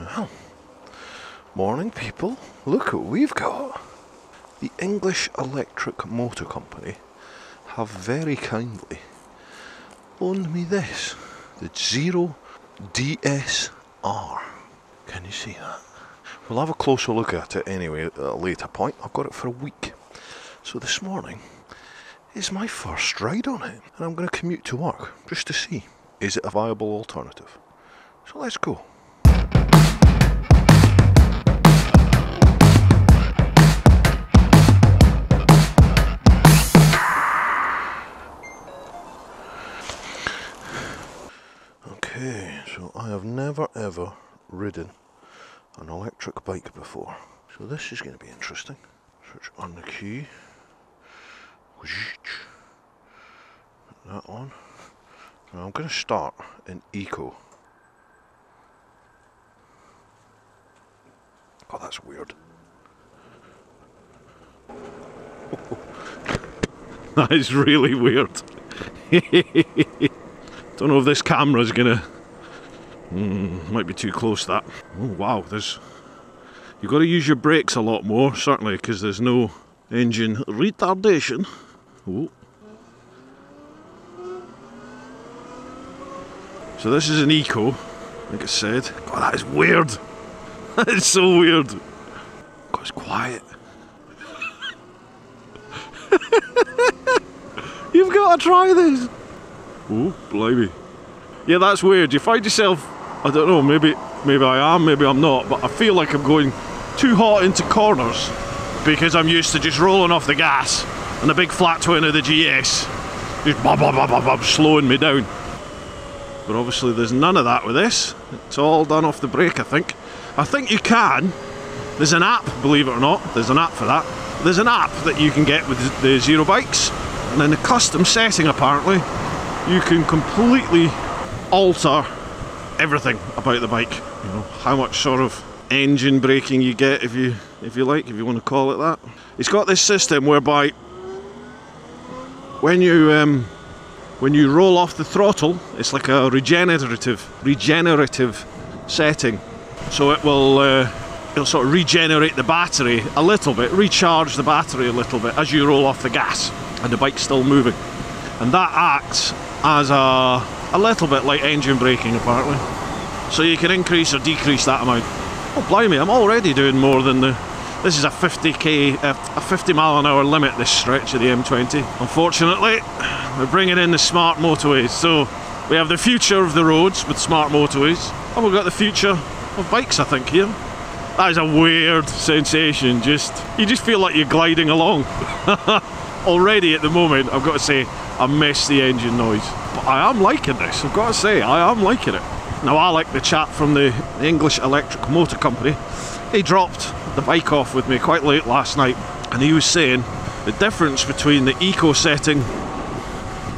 Well, morning people, look what we've got. The English Electric Motor Company have very kindly loaned me this, the Zero DSR. Can you see that? We'll have a closer look at it anyway at a later point. I've got it for a week. So this morning is my first ride on it, and I'm going to commute to work just to see, is it a viable alternative? So let's go. Okay, so I have never ever ridden an electric bike before, so this is going to be interesting. Switch on the key, put that on. Now I'm going to start in Eco. Oh, that's weird. That is really weird. Don't know if this camera's gonna... might be too close, that. Oh wow, you've got to use your brakes a lot more, certainly, because there's no engine retardation. Oh. So this is an Eco, like I said. God, that is weird. That is so weird. God, it's quiet. You've got to try this. Oh, blimey. Yeah, that's weird. You find yourself, I don't know, maybe I am, maybe I'm not, but I feel like I'm going too hot into corners because I'm used to just rolling off the gas and the big flat twin of the GS just bob, bob, bob, bob, bob, slowing me down. But obviously there's none of that with this. It's all done off the brake, I think. I think you can. There's an app, believe it or not. There's an app for that. There's an app that you can get with the Zero bikes, and in the custom setting apparently you can completely alter everything about the bike. You know, how much sort of engine braking you get, if you want to call it that. It's got this system whereby when you roll off the throttle, it's like a regenerative setting. So it'll sort of regenerate the battery a little bit, recharge the battery a little bit as you roll off the gas, and the bike's still moving. And that acts as a little bit like engine braking apparently. So you can increase or decrease that amount. Oh blimey, I'm already doing more than this is a 50 mile an hour limit, this stretch of the M20. Unfortunately, we're bringing in the smart motorways. So we have the future of the roads with smart motorways, and we've got the future of bikes, I think, here. That is a weird sensation, you just feel like you're gliding along. Already at the moment, I've got to say, I miss the engine noise. But I am liking this, I've got to say, I am liking it. Now I like the chap from the English Electric Motor Company. He dropped the bike off with me quite late last night, and he was saying the difference between the Eco setting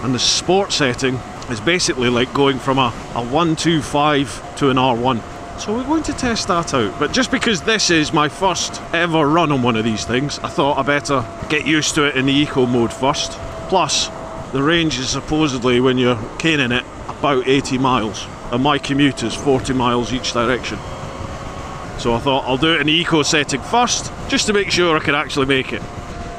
and the Sport setting is basically like going from a 125 to an R1. So we're going to test that out, but just because this is my first ever run on one of these things, I thought I better get used to it in the Eco mode first. Plus, the range is supposedly, when you're caning it, about 80 miles, and my commute is 40 miles each direction. So I thought I'll do it in the Eco setting first, just to make sure I can actually make it.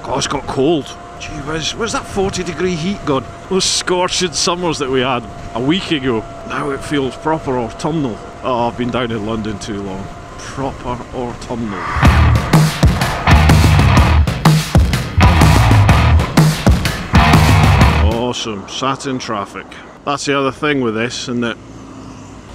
God, it's got cold. Gee whiz, where's that 40-degree heat gone? Those scorching summers that we had a week ago. Now it feels proper autumnal. Oh, I've been down in London too long. Proper autumnal. Awesome, sat in traffic. That's the other thing with this, in that,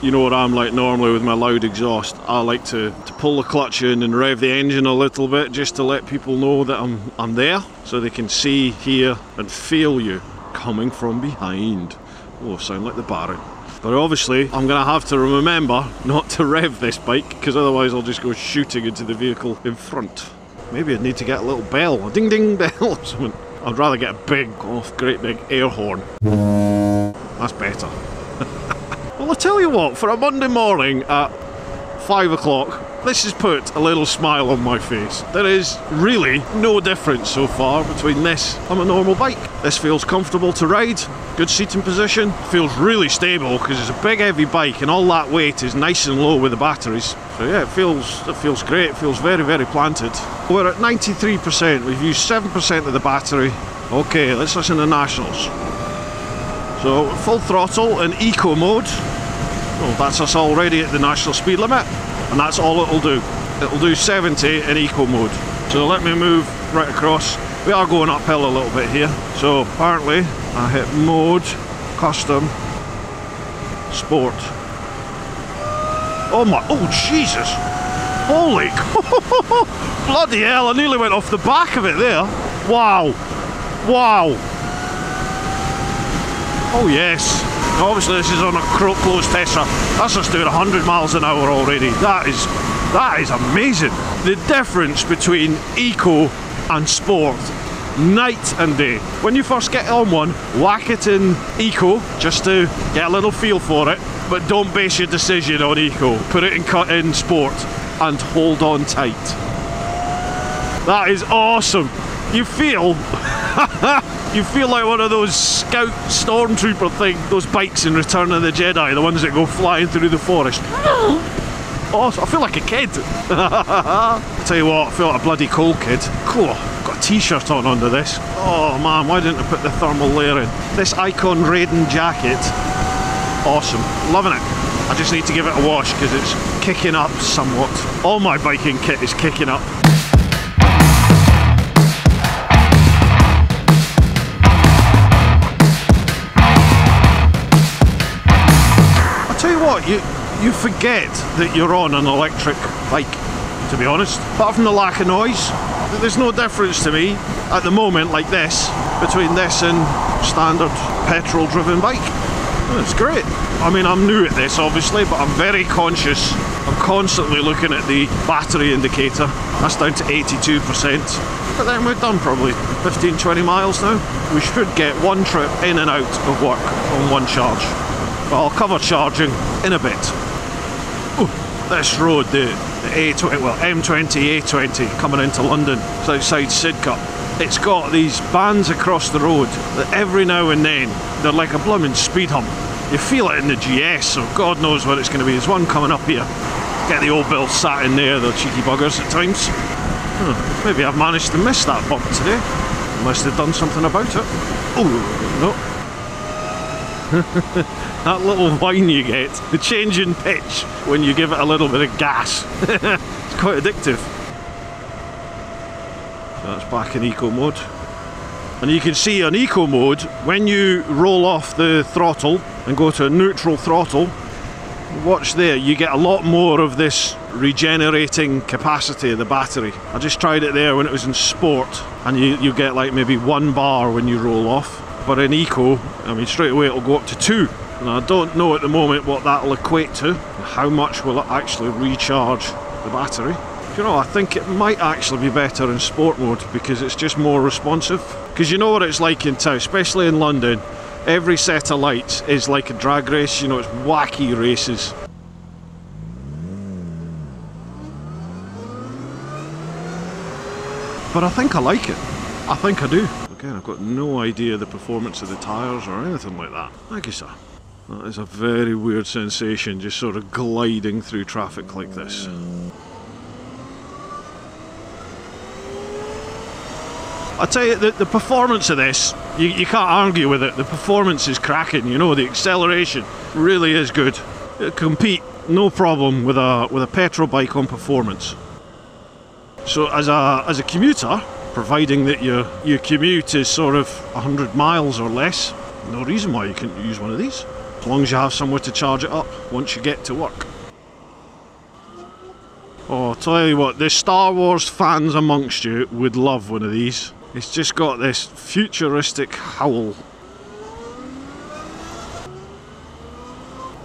you know what I'm like normally with my loud exhaust. I like to pull the clutch in and rev the engine a little bit, just to let people know that I'm there, so they can see, hear and feel you coming from behind. Oh, sound like the Baron. But obviously I'm going to have to remember not to rev this bike, because otherwise I'll just go shooting into the vehicle in front. Maybe I'd need to get a little bell, a ding ding bell or something. I'd rather get a great big air horn. That's better. Well, I tell you what, for a Monday morning at 5 o'clock. This has put a little smile on my face. There is really no difference so far between this and a normal bike. This feels comfortable to ride, good seating position, feels really stable because it's a big heavy bike and all that weight is nice and low with the batteries. So yeah, it feels great, it feels very, very planted. We're at 93%, we've used 7% of the battery. Okay, let's listen to nationals. So full throttle in eco mode. Oh, that's us already at the national speed limit, and that's all it'll do. It'll do 70 in eco mode. So let me move right across. We are going uphill a little bit here. So apparently I hit mode, custom, sport. Oh my, oh Jesus! Holy, bloody hell, I nearly went off the back of it there. Wow, wow. Oh yes. Obviously this is on a closed Tesla. That's just doing 100 miles an hour already. That is amazing. The difference between eco and sport, night and day. When you first get on one, whack it in eco just to get a little feel for it, but don't base your decision on eco. Put it in sport and hold on tight. That is awesome. You feel you feel like one of those scout stormtrooper thing, those bikes in Return of the Jedi, the ones that go flying through the forest. Oh, I feel like a kid. I'll tell you what, I feel like a bloody cool kid. Cool, got a t-shirt on under this. Oh man, why didn't I put the thermal layer in? This Icon Raiden jacket, awesome, loving it. I just need to give it a wash because it's kicking up somewhat. All my biking kit is kicking up. Tell you what, you forget that you're on an electric bike, to be honest. Apart from the lack of noise, there's no difference to me at the moment like this between this and standard petrol driven bike. It's great. I mean, I'm new at this obviously, but I'm very conscious. I'm constantly looking at the battery indicator. That's down to 82%. But then we're done probably 15-20 miles now. We should get one trip in and out of work on one charge. But I'll cover charging in a bit. Ooh, this road, the A20, well, M20, A20 coming into London, it's outside Sidcup. It's got these bands across the road that every now and then, they're like a blooming speed hump. You feel it in the GS, so God knows what it's going to be. There's one coming up here. Get the old Bill sat in there, the cheeky buggers at times. Maybe I've managed to miss that bump today, unless they've done something about it. Oh, no. That little whine you get, the change in pitch when you give it a little bit of gas. It's quite addictive. So that's back in eco mode. And you can see on eco mode, when you roll off the throttle and go to a neutral throttle, watch there, you get a lot more of this regenerating capacity of the battery. I just tried it there when it was in sport, and you get like maybe 1 bar when you roll off. But in eco, I mean, straight away it'll go up to 2. And I don't know at the moment what that'll equate to. How much will it actually recharge the battery? You know, I think it might actually be better in sport mode because it's just more responsive. Because you know what it's like in town, especially in London. Every set of lights is like a drag race, you know, it's wacky races. But I think I like it. I think I do. Again, I've got no idea the performance of the tyres or anything like that. Thank you, sir. That is a very weird sensation, just sort of gliding through traffic like this. I tell you, the performance of this, you can't argue with it. The performance is cracking, you know, the acceleration really is good. It'll compete, no problem, with a petrol bike on performance. So as a commuter, providing that your commute is sort of 100 miles or less, no reason why you couldn't use one of these. As long as you have somewhere to charge it up once you get to work. Oh, I'll tell you what, the Star Wars fans amongst you would love one of these. It's just got this futuristic howl.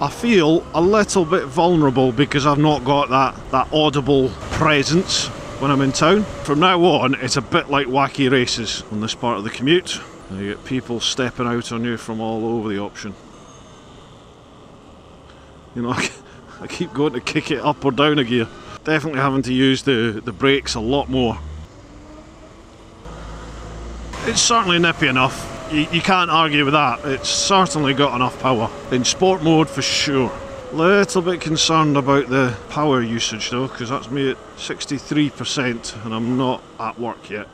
I feel a little bit vulnerable because I've not got that audible presence when I'm in town. From now on, it's a bit like wacky races on this part of the commute. And you get people stepping out on you from all over the option. You know, I keep going to kick it up or down a gear. Definitely having to use the brakes a lot more. It's certainly nippy enough. You can't argue with that. It's certainly got enough power. In sport mode for sure. Little bit concerned about the power usage though, because that's me at 63% and I'm not at work yet. Is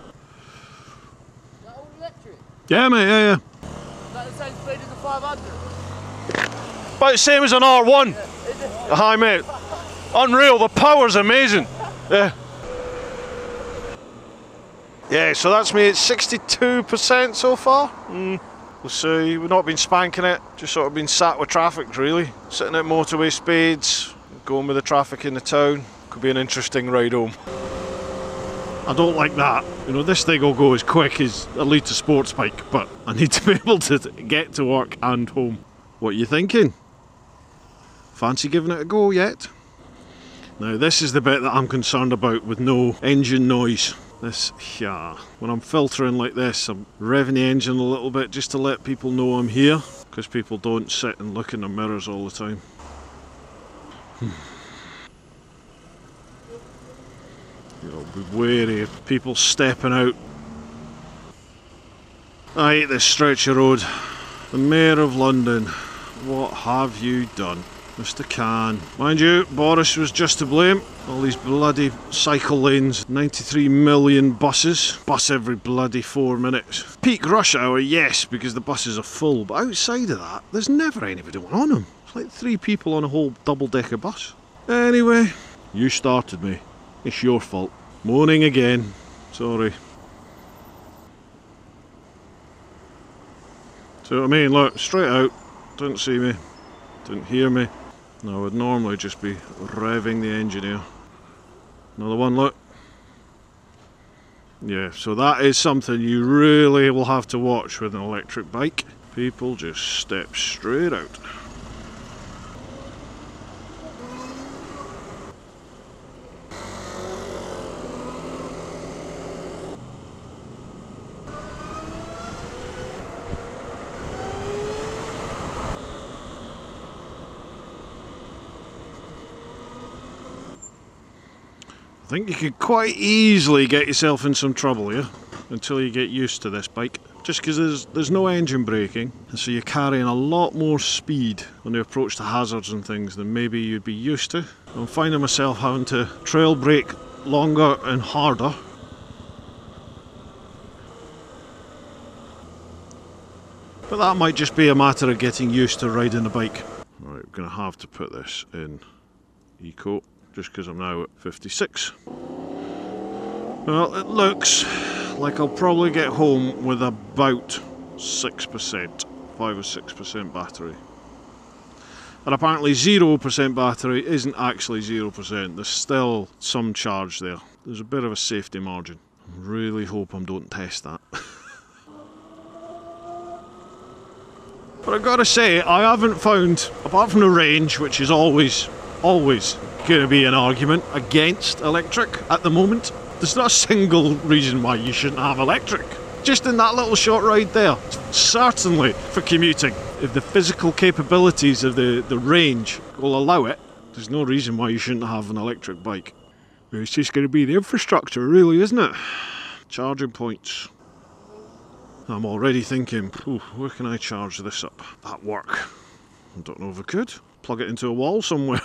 that all electric? Yeah mate, yeah. Is that the same speed as the 500? About the same as an R1. Yeah, is it? Hi mate. Unreal, the power's amazing. Yeah. Yeah, so that's me at 62% so far. We'll see, we've not been spanking it, just sort of been sat with traffic really. Sitting at motorway speeds, going with the traffic in the town. Could be an interesting ride home. I don't like that. You know, this thing will go as quick as a Elite sports bike, but I need to be able to get to work and home. What are you thinking? Fancy giving it a go yet? Now this is the bit that I'm concerned about with no engine noise. This, yeah, when I'm filtering like this, I'm revving the engine a little bit just to let people know I'm here, because people don't sit and look in their mirrors all the time. You know, be wary of people stepping out. I hate this stretch of road. The Mayor of London, what have you done? Mr. Khan. Mind you, Boris was just to blame. All these bloody cycle lanes, 93 million buses. Bus every bloody 4 minutes. Peak rush hour, yes, because the buses are full, but outside of that, there's never anybody on them. It's like 3 people on a whole double-decker bus. Anyway, you started me. It's your fault. Moaning again. Sorry. See what I mean? Look, straight out. Didn't see me. Didn't hear me. I would normally just be revving the engine here. Another one, look. Yeah, so that is something you really will have to watch with an electric bike. People just step straight out. I think you could quite easily get yourself in some trouble here until you get used to this bike. Just because there's no engine braking, and so you're carrying a lot more speed on the approach to hazards and things than maybe you'd be used to. I'm finding myself having to trail brake longer and harder. But that might just be a matter of getting used to riding a bike. Alright, I'm going to have to put this in Eco, just because I'm now at 56. Well, it looks like I'll probably get home with about 6%, 5 or 6% battery. And apparently 0% battery isn't actually 0%, there's still some charge there. There's a bit of a safety margin. I really hope I don't test that. But I've got to say, I haven't found, apart from the range, which is always going to be an argument against electric at the moment, there's not a single reason why you shouldn't have electric. Just in that little short ride there, certainly for commuting. If the physical capabilities of the range will allow it, there's no reason why you shouldn't have an electric bike. It's just going to be the infrastructure, really, isn't it? Charging points. I'm already thinking, where can I charge this up? At work. I don't know if I could. Plug it into a wall somewhere.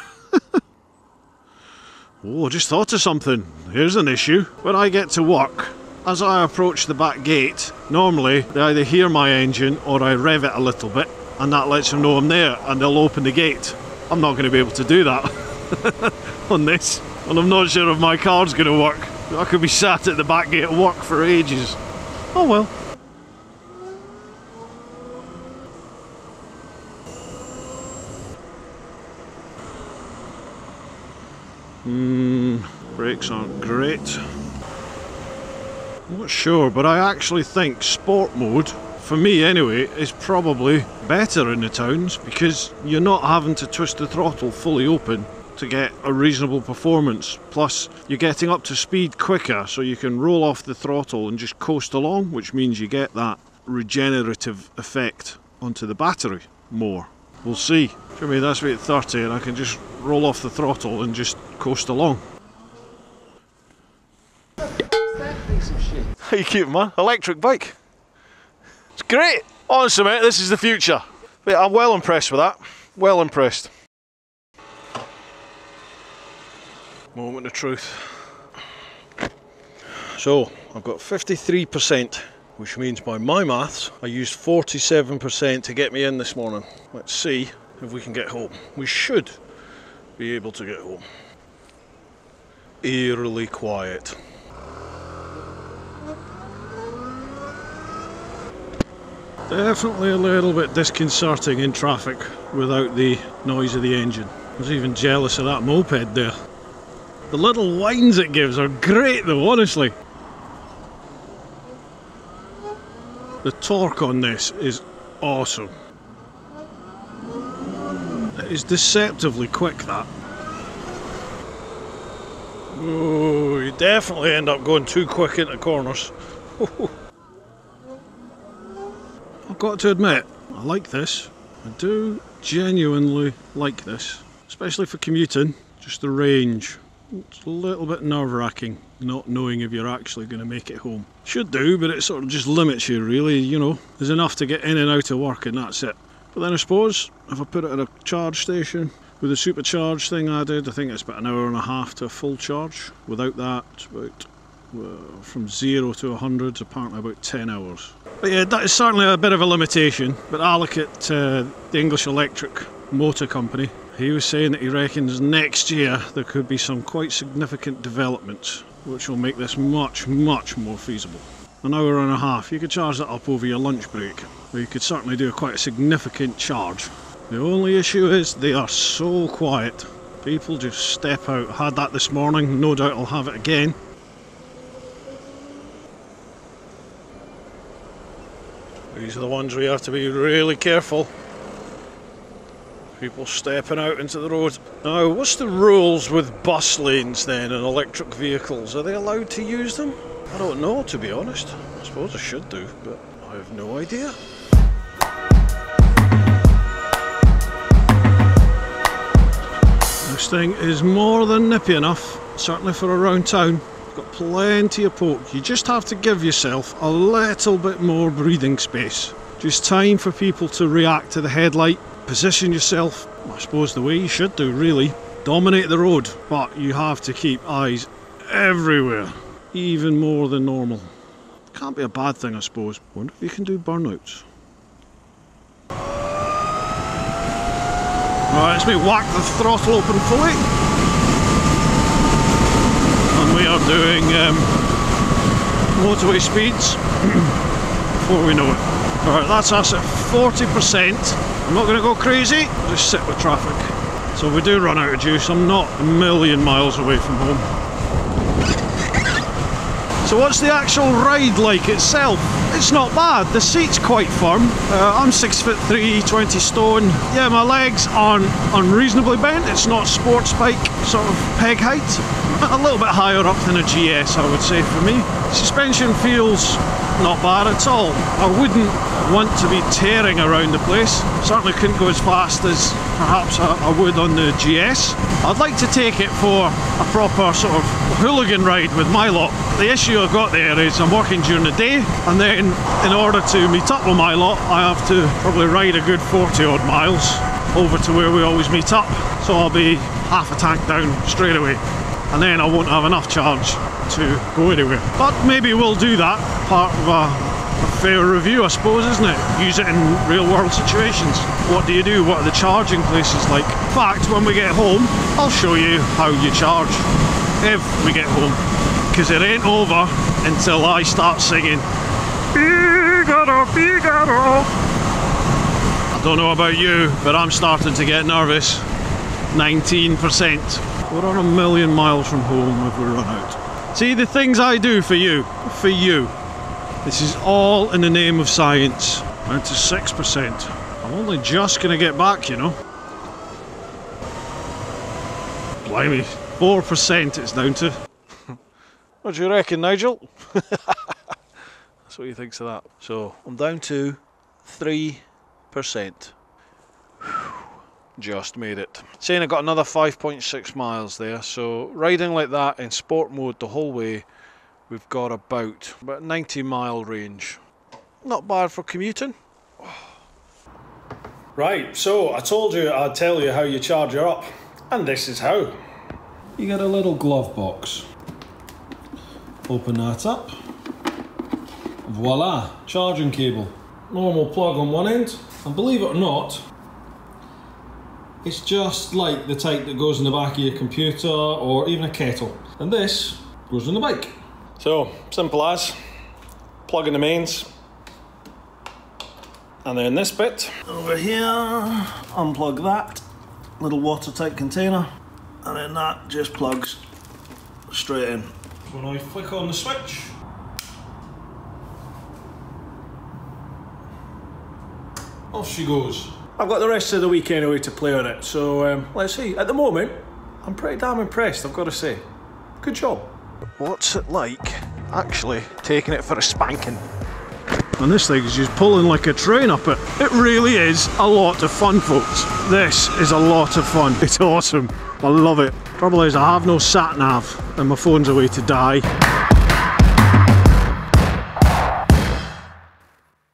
Oh, I just thought of something. Here's an issue. When I get to work, as I approach the back gate, normally they either hear my engine or I rev it a little bit, and that lets them know I'm there and they'll open the gate. I'm not going to be able to do that on this, and I'm not sure if my car's going to work. I could be sat at the back gate at work for ages. Oh well. Brakes aren't great. I'm not sure, but I actually think sport mode, for me anyway, is probably better in the towns because you're not having to twist the throttle fully open to get a reasonable performance. Plus, you're getting up to speed quicker, so you can roll off the throttle and just coast along, which means you get that regenerative effect onto the battery more. We'll see. For me, that's me at 30 and I can just roll off the throttle and just coast along. That piece of shit. How you keeping, man? Electric bike. It's great. Honestly, mate, this is the future. Yeah, I'm well impressed with that. Well impressed. Moment of truth. So, I've got 53%, which means by my maths, I used 47% to get me in this morning. Let's see if we can get home. We should be able to get home. Eerily quiet. Definitely a little bit disconcerting in traffic without the noise of the engine. I was even jealous of that moped there. The little whines it gives are great though, honestly. The torque on this is awesome. It is deceptively quick, that. Oh, you definitely end up going too quick into corners. I've got to admit, I like this. I do genuinely like this, especially for commuting. Just the range. It's a little bit nerve-wracking not knowing if you're actually going to make it home. Should do, but it sort of just limits you really, you know. There's enough to get in and out of work and that's it. But then I suppose, if I put it at a charge station, with the supercharge thing added, I think it's about an hour and a half to a full charge. Without that, it's about, well, from 0 to 100, apparently about 10 hours. But yeah, that is certainly a bit of a limitation. But Alec at the English Electric Motor Company, he was saying that he reckons next year there could be some quite significant developments which will make this much, much more feasible. An hour and a half, you could charge that up over your lunch break, or you could certainly do quite a significant charge. The only issue is they are so quiet. People just step out. Had that this morning, no doubt I'll have it again. These are the ones where you have to be really careful. People stepping out into the road. Now, what's the rules with bus lanes then and electric vehicles? Are they allowed to use them? I don't know, to be honest. I suppose I should do, but I have no idea. This thing is more than nippy enough, certainly for around town. Got plenty of poke. You just have to give yourself a little bit more breathing space. Just time for people to react to the headlight. Position yourself, I suppose the way you should do really. Dominate the road, but you have to keep eyes everywhere, even more than normal. Can't be a bad thing, I suppose. Wonder if you can do burnouts. Right, let's me whack the throttle open fully. And we are doing motorway speeds before we know it. Alright, that's us at 40%. I'm not going to go crazy, I'll just sit with traffic. So if we do run out of juice, I'm not a million miles away from home. So what's the actual ride like itself? It's not bad, the seat's quite firm. I'm 6'3", 20 stone. Yeah, my legs aren't unreasonably bent, it's not sports bike sort of peg height. A little bit higher up than a GS, I would say, for me. Suspension feels not bad at all. I wouldn't want to be tearing around the place. Certainly couldn't go as fast as perhaps I would on the GS. I'd like to take it for a proper sort of hooligan ride with my lot. The issue I've got there is I'm working during the day, and then in order to meet up with my lot I have to probably ride a good 40 odd miles over to where we always meet up. So I'll be half a tank down straight away, and then I won't have enough charge to go anywhere. But maybe we'll do that, part of a fair review, I suppose, isn't it? Use it in real world situations. What do you do? What are the charging places like? In fact, when we get home, I'll show you how you charge. If we get home. Because it ain't over until I start singing Figaro, Figaro. I don't know about you, but I'm starting to get nervous. 19%. We're on a million miles from home if we run out. See, the things I do for you. This is all in the name of science. Down to 6%. I'm only just going to get back, you know. Blimey, 4% it's down to. What do you reckon, Nigel? That's what he thinks of that. So, I'm down to 3%. Just made it. Saying I got another 5.6 miles there, so riding like that in sport mode the whole way, we've got about 90-mile range. Not bad for commuting. Right, so I told you I'd tell you how you charge her up, and this is how. You get a little glove box. Open that up. Voila, charging cable. Normal plug on one end, and believe it or not, it's just like the type that goes in the back of your computer or even a kettle. And this goes on the bike. So, simple as, plug in the mains, and then this bit over here, unplug that little watertight container, and then that just plugs straight in. When I flick on the switch, off she goes. I've got the rest of the week anyway to play on it, so let's see. At the moment, I'm pretty damn impressed, I've got to say. Good job. What's it like actually taking it for a spanking? And this thing is just pulling like a train up it. It really is a lot of fun, folks. This is a lot of fun. It's awesome. I love it. Trouble is I have no sat nav and my phone's away to die.